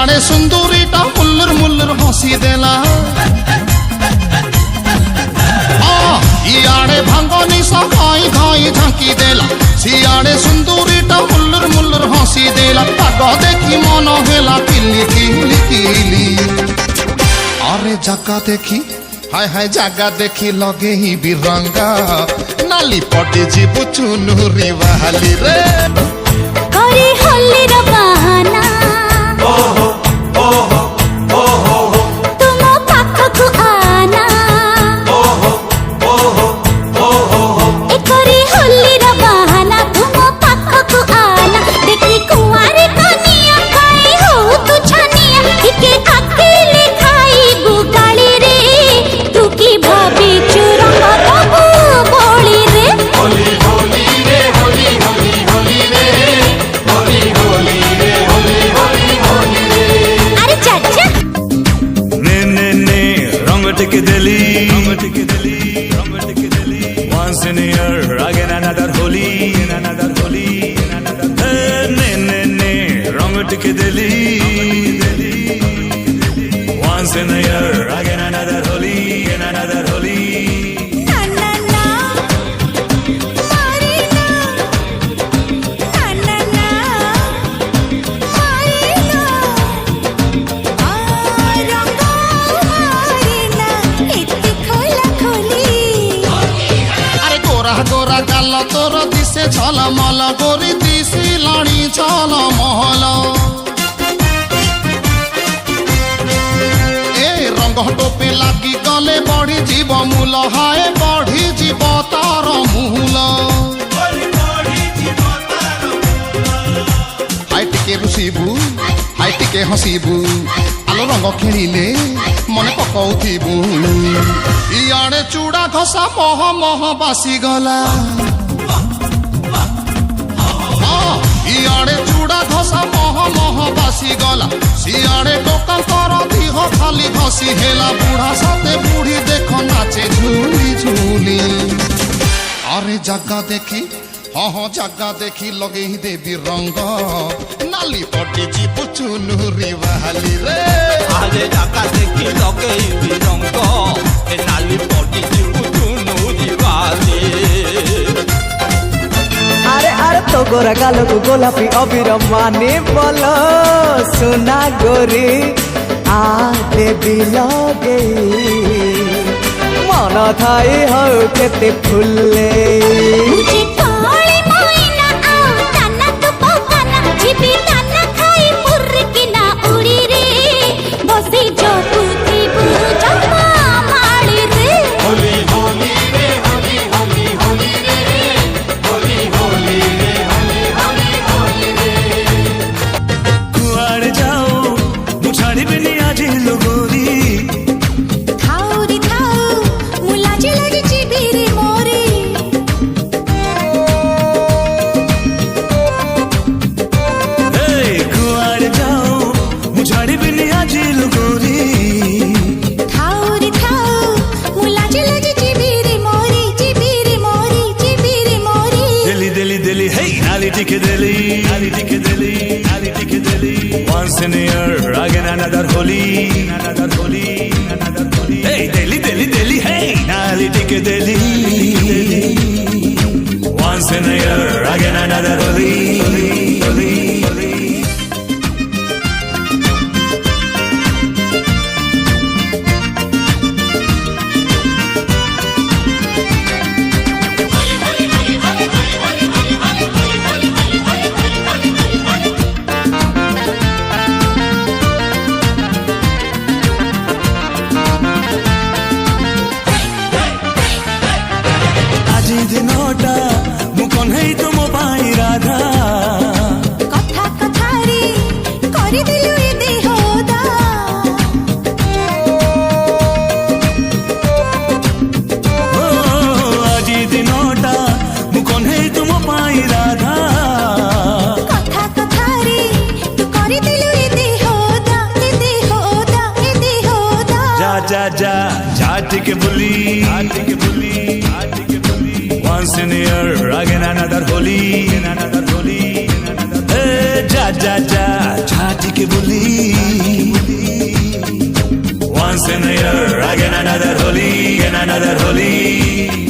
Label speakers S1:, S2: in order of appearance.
S1: इयाड़े सुंदरीटा Muller Muller हसी देला इयाड़े भांगनी सा घाई घाई झांकी देला सियाड़े सुंदरीटा मुल्लर मुल्लर हसी देला पाग देखी मन हेला किली किली किली अरे जगह देखी हाय हाय जगह देखी लगे ही बिरंगा नाली पटे जीबु चुनुरी वाली रे
S2: करे होली रे बहाना
S1: ओहो ओहो ओहो
S2: तुम पाखकु आना
S1: ओहो ओहो ओहो
S2: ए करे होली रे बहाना तुम पाखकु आना देखी कुंवारी कनिया खाई हो तू छनिया इके अकेले खाई गुगाली रे तू की भाभी चुरंग बाबू बोली रे
S1: होली होली रे होली होली होली रे होली होली रे होली होली होली रे
S2: अरे चाचा
S3: ने रंग टिके दिली once in a year again another holy ne rang टिके दिली once in a year again another holy
S2: ना ना ना मारी ना ना ना मारी ना रंग मारी ना इतनी खोला खोली
S1: अरे गोरा गोरा गाल तोर दिसे झलमल गोरी दिसी लाणी झलमहल ए रंग टोपी लागी गले बढ़ी जीव मूल हाय बढ़ी जीव तार मूल हाय टिके रुसिबु हाय टिके हसिबु आलो रंग खेलिले मने पकाउथिबु इयाड़े चूड़ा घसा मह मह बासी गला इयाड़े चूड़ा घसा मह मह बासी गला सियाड़े टोका कर दिह खाली घसी हेला बुढ़ा साथे बुढ़ी देख नाचे झूली झूली अरे जगह देखी हाँ जगह देखी लगे ही देवी रंग नाली पटी जीबु चुनुरी वाली रे
S4: आजे जगह देखी लगे ही रंग ए नाली पटी जीबु चुनुरी वाली
S5: अरे अरे तो गोरा गालो को गोलापी अबीर माने बोलो सोना गोरी आ देवी लगे मन थाई हो केते फुले
S2: मुझे काली मोइना आओ ताना तू पकाना जीबी ताना खाई पुर की ना उड़ी रे बसी जो पूती पूजा माली रे
S1: होली होली रे होली होली होली रे होली होली रे होली होली होली रे
S3: कुआड़ जाओ मुछाड़ी बिनी आज लोगोरी
S2: थाऊ रे थाऊ मुलाजी लगी जीबी रे मोरी
S3: कुआड़ जाओ मुछाड़ी बिनी आज लोगोरी
S2: थाऊ रे थाऊ मुलाजी लगी जीबी रे मोरी जीबी रे मोरी जीबी रे मोरी
S3: दिली hey नाली टिके दिली once in a year again another holy hey दिली hey नाली टिके दिली once in a year again another holy ଆଜି ଦିନଟା ମୁଁ କହ୍ନେଇ ତୁମ ପାଇଁ ରାଧା
S2: କଥା କଥାରେ କରିଦେଲୁ ଏ ଦେହଦା
S3: ଆଜି ଦିନଟା ମୁଁ କହ୍ନେଇ ତୁମ ପାଇଁ ରାଧା
S2: କଥା କଥାରେ ତୁ କରିଦେଲୁ ଏ ଦେହଦା ଏ ଦେହଦା ଏ ଦେହଦା
S3: जा जा जा जा टिके बुली once in a year again another holy hey, जा जा जा जा टिके बुली once in a year, again another holy, and another holy.